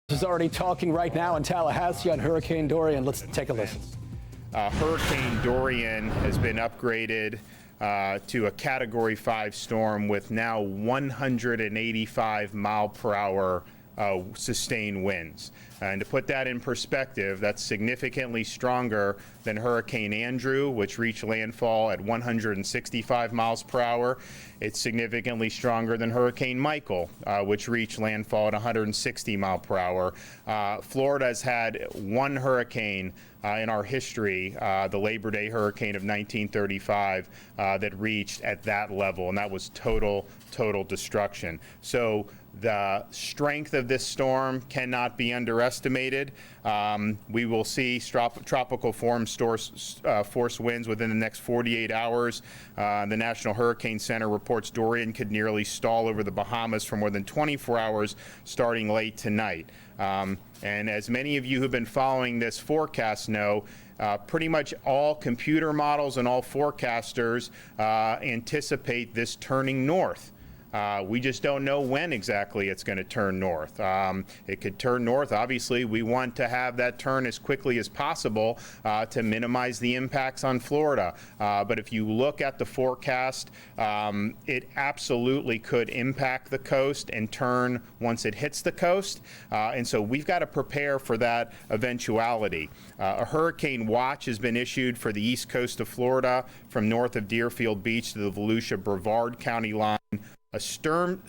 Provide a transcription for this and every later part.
Is already talking right now in Tallahassee on Hurricane Dorian. Let's take a listen. Hurricane Dorian has been upgraded to a Category 5 storm with now 185 mile per hour sustained winds. And to put that in perspective, that's significantly stronger than Hurricane Andrew, which reached landfall at 165 miles per hour. It's significantly stronger than Hurricane Michael, which reached landfall at 160 mile per hour. Florida has had one hurricane in our history, the Labor Day hurricane of 1935, that reached at that level, and that was total destruction. So the strength of this storm cannot be underestimated. We will see tropical force winds within the next 48 hours. The National Hurricane Center reports Dorian could nearly stall over the Bahamas for more than 24 hours starting late tonight. And as many of you who've been following this forecast know, pretty much all computer models and all forecasters anticipate this turning north. We just don't know when exactly it's going to turn north. It could turn north. Obviously, we want to have that turn as quickly as possible to minimize the impacts on Florida. But if you look at the forecast, it absolutely could impact the coast and turn once it hits the coast. And so we've got to prepare for that eventuality. A hurricane watch has been issued for the east coast of Florida from north of Deerfield Beach to the Volusia-Brevard County line. A storm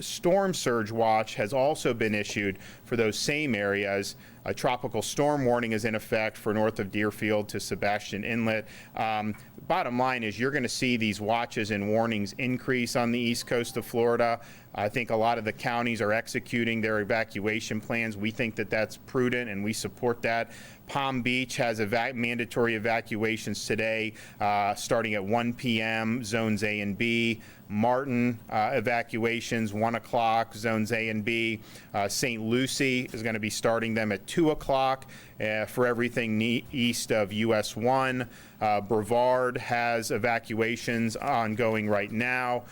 surge watch has also been issued for those same areas. A tropical storm warning is in effect for north of Deerfield to Sebastian Inlet. Bottom line is you're going to see these watches and warnings increase on the east coast of Florida. I think a lot of the counties are executing their evacuation plans. We think that that's prudent and we support that. Palm Beach has mandatory evacuations today starting at 1 p.m., zones A and B. Martin evacuations 1 o'clock, zones A and B. St. Lucie is going to be starting them at 2 o'clock for everything east of US 1. Brevard has evacuations ongoing right now.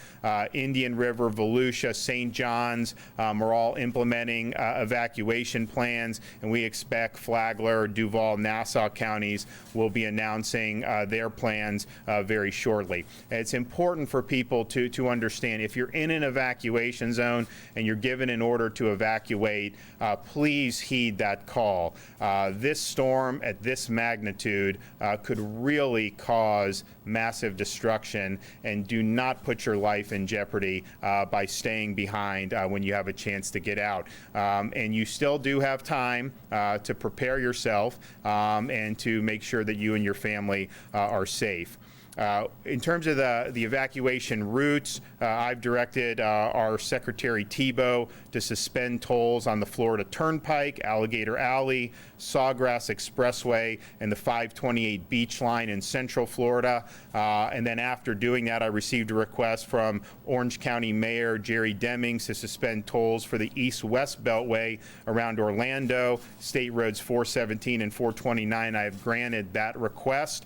Indian River, Volusia, St. John's are all implementing evacuation plans, and we expect Flagler, Duval, Nassau counties will be announcing their plans very shortly. And it's important for people to understand if you're in an evacuation zone and you're given an order to evacuate, please heed that call. This storm at this magnitude could really cause massive destruction, and do not put your life in jeopardy by staying behind when you have a chance to get out. And you still do have time to prepare yourself and to make sure that you and your family are safe. In terms of the evacuation routes, I've directed our Secretary Tebow to suspend tolls on the Florida Turnpike, Alligator Alley, Sawgrass Expressway, and the 528 Beach Line in Central Florida. And then after doing that, I received a request from Orange County Mayor Jerry Demings to suspend tolls for the East-West Beltway around Orlando, State Roads 417 and 429. I have granted that request.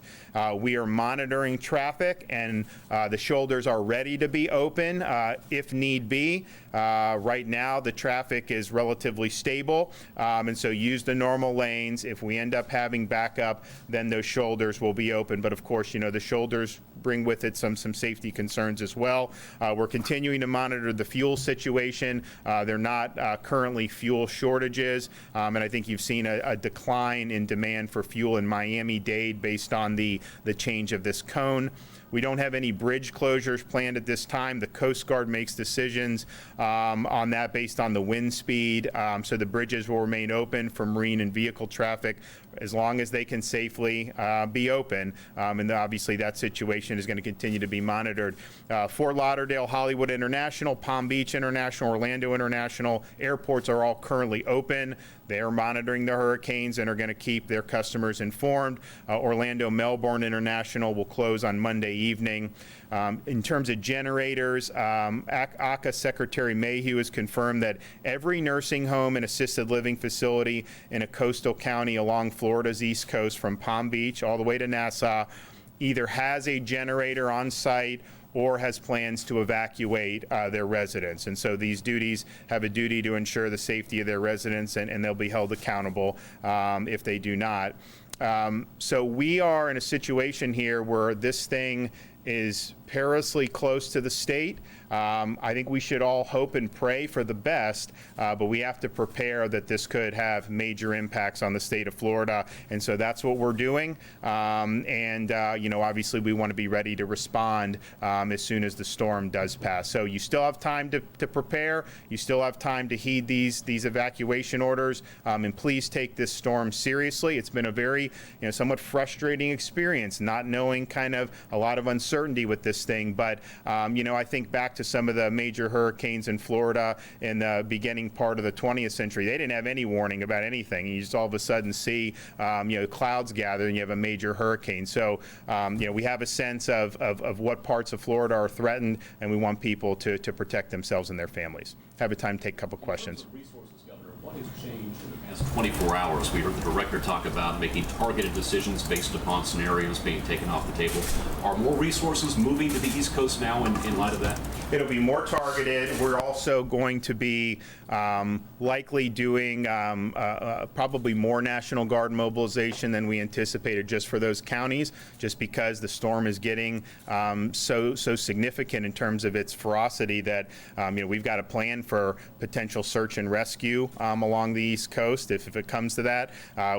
We are monitoring traffic, and the shoulders are ready to be open if need be. Right now, the traffic is relatively stable, and so use the normal lanes. If we end up having backup, then those shoulders will be open. But of course, you know, the shoulders bring with it some safety concerns as well. We're continuing to monitor the fuel situation. They're not currently fuel shortages, and I think you've seen a decline in demand for fuel in Miami-Dade based on the change of this cone. We don't have any bridge closures planned at this time. The Coast Guard makes decisions on that based on the wind speed. So the bridges will remain open for marine and vehicle traffic as long as they can safely be open. And obviously that situation is going to continue to be monitored. Fort Lauderdale, Hollywood International, Palm Beach International, Orlando International airports are all currently open. They are monitoring the hurricanes and are going to keep their customers informed. Orlando Melbourne International will close on Monday evening. In terms of generators, ACA Secretary Mayhew has confirmed that every nursing home and assisted living facility in a coastal county along Florida's east coast from Palm Beach all the way to Nassau either has a generator on site or has plans to evacuate their residents. And so these duties have a duty to ensure the safety of their residents, and they'll be held accountable if they do not. So we are in a situation here where this thing is perilously close to the state. I think we should all hope and pray for the best, but we have to prepare that this could have major impacts on the state of Florida, and so that's what we're doing. You know, obviously we want to be ready to respond as soon as the storm does pass. So you still have time to prepare. You still have time to heed these evacuation orders, and please take this storm seriously. It's been a very, somewhat frustrating experience, not knowing kind of a lot of uncertainty with this thing. But I think back to some of the major hurricanes in Florida in the beginning part of the 20th century. They didn't have any warning about anything. You just all of a sudden see clouds gather and you have a major hurricane. So we have a sense of what parts of Florida are threatened, and we want people to protect themselves and their families. Have a time to take a couple questions. What has changed in the past 24 hours? We heard the director talk about making targeted decisions based upon scenarios being taken off the table. Are more resources moving to the East Coast now in light of that? It'll be more targeted. We're also going to be likely doing probably more National Guard mobilization than we anticipated just for those counties, just because the storm is getting so significant in terms of its ferocity that we've got a plan for potential search and rescue along the East Coast. If it comes to that,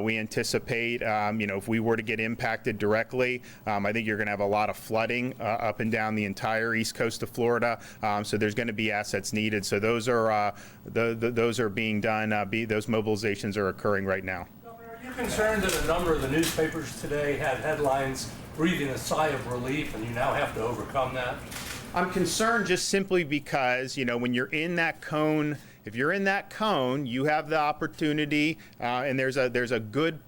we anticipate if we were to get impacted directly, I think you're going to have a lot of flooding up and down the entire East Coast of Florida. So there's going to be assets needed. So those are being done. Those mobilizations are occurring right now. Governor, are you concerned that a number of the newspapers today had headlines breathing a sigh of relief, and you now have to overcome that? I'm concerned just simply because when you're in that cone, if you're in that cone, you have the opportunity, and there's a good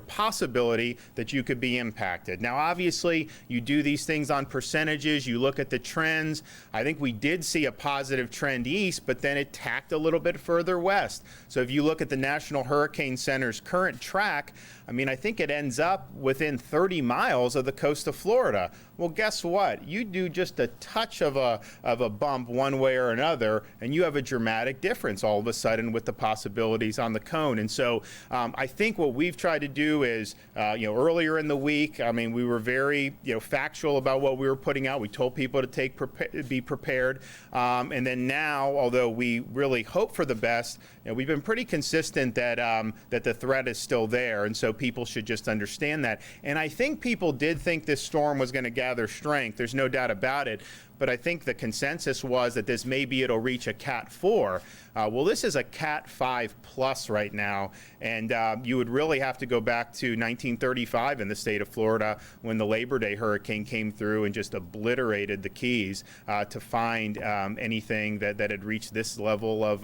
possibility that you could be impacted. Now, obviously, you do these things on percentages. You look at the trends. I think we did see a positive trend east, but then it tacked a little bit further west. So if you look at the National Hurricane Center's current track, I think it ends up within 30 miles of the coast of Florida. Well, guess what? You do just a touch of a bump one way or another, and you have a dramatic difference all of a sudden with the possibilities on the cone. And so I think what we've tried to do is, earlier in the week, we were very, factual about what we were putting out. We told people to be prepared. And then now, although we really hope for the best, we've been pretty consistent that the threat is still there. And so people should just understand that. And I think people did think this storm was going to gather strength. There's no doubt about it. But I think the consensus was that it'll reach a Cat 4. Well, this is a Cat 5 plus right now, and you would really have to go back to 1935 in the state of Florida when the Labor Day hurricane came through and just obliterated the Keys to find anything that had reached this level of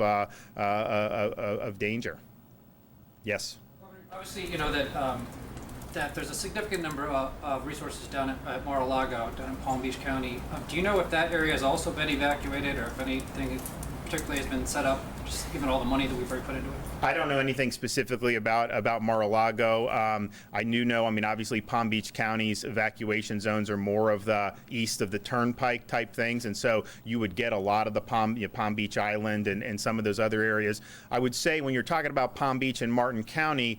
danger. Yes. Obviously, that there's a significant number of resources down at Mar-a-Lago, down in Palm Beach County. Do you know if that area has also been evacuated, or if anything particularly has been set up, just given all the money that we've already put into it? I don't know anything specifically about Mar-a-Lago. I do know, obviously Palm Beach County's evacuation zones are more of the east of the Turnpike type things, and so you would get a lot of the Palm Beach Island and some of those other areas. I would say when you're talking about Palm Beach and Martin County,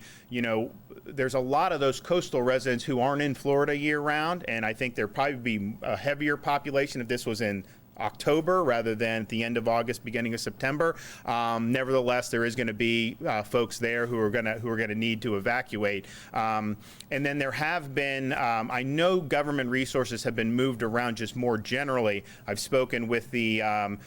there's a lot of those coastal residents who aren't in Florida year-round, and I think there'd probably be a heavier population if this was in October rather than at the end of August, beginning of September. Nevertheless, there is going to be folks there who are going to need to evacuate. And then there have been, I know government resources have been moved around just more generally. I've spoken with the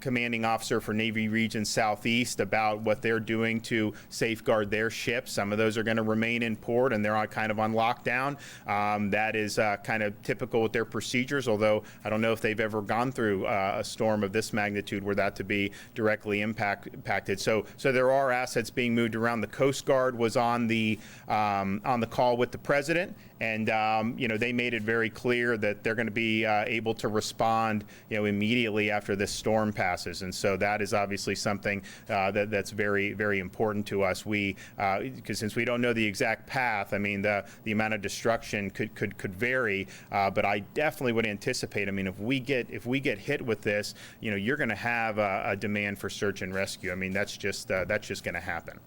commanding officer for Navy Region Southeast about what they're doing to safeguard their ships. Some of those are going to remain in port, and they're kind of on lockdown. That is kind of typical with their procedures, although I don't know if they've ever gone through a storm of this magnitude where that to be directly impacted. So there are assets being moved around. The Coast Guard was on the call with the president, And they made it very clear that they're going to be able to respond, immediately after this storm passes. And so that is obviously something that's very, very important to us. Because since we don't know the exact path, I mean, the amount of destruction could vary. But I definitely would anticipate. I mean, if we get hit with this, you're going to have a demand for search and rescue. I mean, that's just going to happen.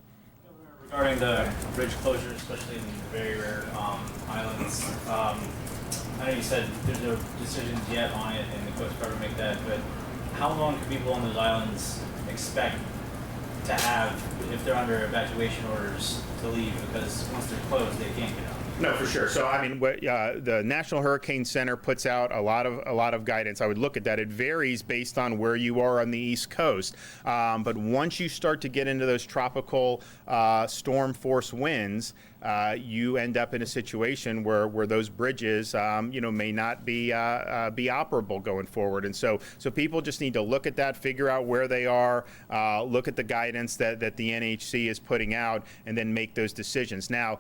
Regarding the bridge closure, especially in the very rare islands, I know you said there's no decisions yet on it, and the Coast Guard will make that. But how long can people on those islands expect to have, if they're under evacuation orders, to leave? Because once they're closed, they can't get out. No, for sure. So, I mean, the National Hurricane Center puts out a lot of guidance. I would look at that. It varies based on where you are on the East Coast. But once you start to get into those tropical storm force winds, you end up in a situation where those bridges, may not be operable going forward. And so people just need to look at that, figure out where they are, look at the guidance that the NHC is putting out, and then make those decisions. Now,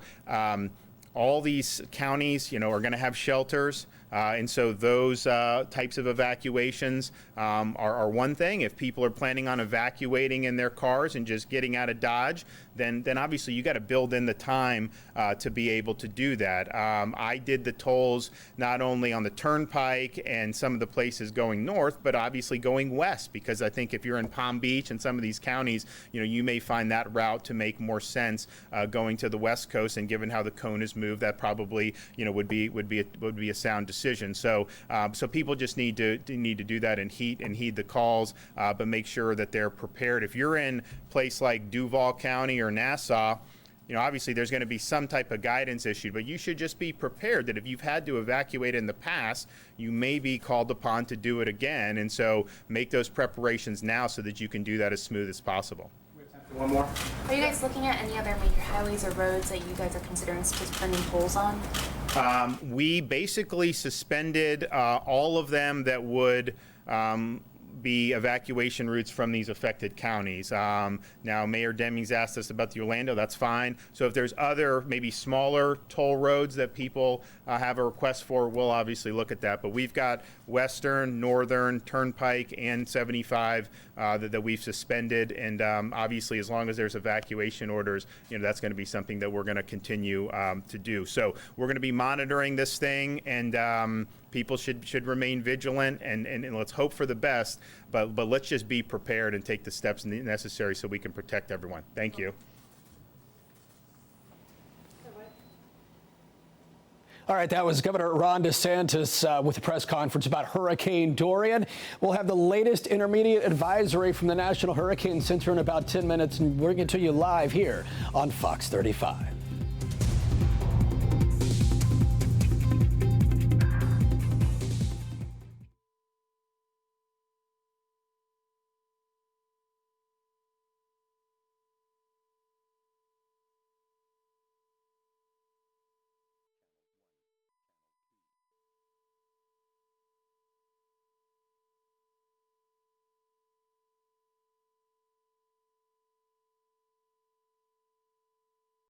all these counties, are going to have shelters. And so those types of evacuations are one thing. If people are planning on evacuating in their cars and just getting out of Dodge, then obviously you got to build in the time to be able to do that. I did the tolls not only on the Turnpike and some of the places going north, but obviously going west, because I think if you're in Palm Beach and some of these counties, you may find that route to make more sense going to the West Coast. And given how the cone is moved, that probably would be a sound decision. So people just need to do that and heed the calls, but make sure that they're prepared. If you're in a place like Duval County or Nassau, obviously there's going to be some type of guidance issued, but you should just be prepared that if you've had to evacuate in the past, you may be called upon to do it again. And so make those preparations now so that you can do that as smooth as possible. One more. Are you guys looking at any other major highways or roads that you guys are considering suspending tolls on? We basically suspended all of them that would be evacuation routes from these affected counties. Now, Mayor Demings asked us about the Orlando. That's fine. So if there's other maybe smaller toll roads that people have a request for, we'll obviously look at that. But we've got Western, Northern, Turnpike, and 75 that we've suspended. And obviously, as long as there's evacuation orders, that's going to be something that we're going to continue to do. So we're going to be monitoring this thing, and people should remain vigilant, and let's hope for the best, but let's just be prepared and take the steps necessary so we can protect everyone. Thank you. All right, that was Governor Ron DeSantis with a press conference about Hurricane Dorian. We'll have the latest intermediate advisory from the National Hurricane Center in about 10 minutes, and we're going to you live here on Fox 35.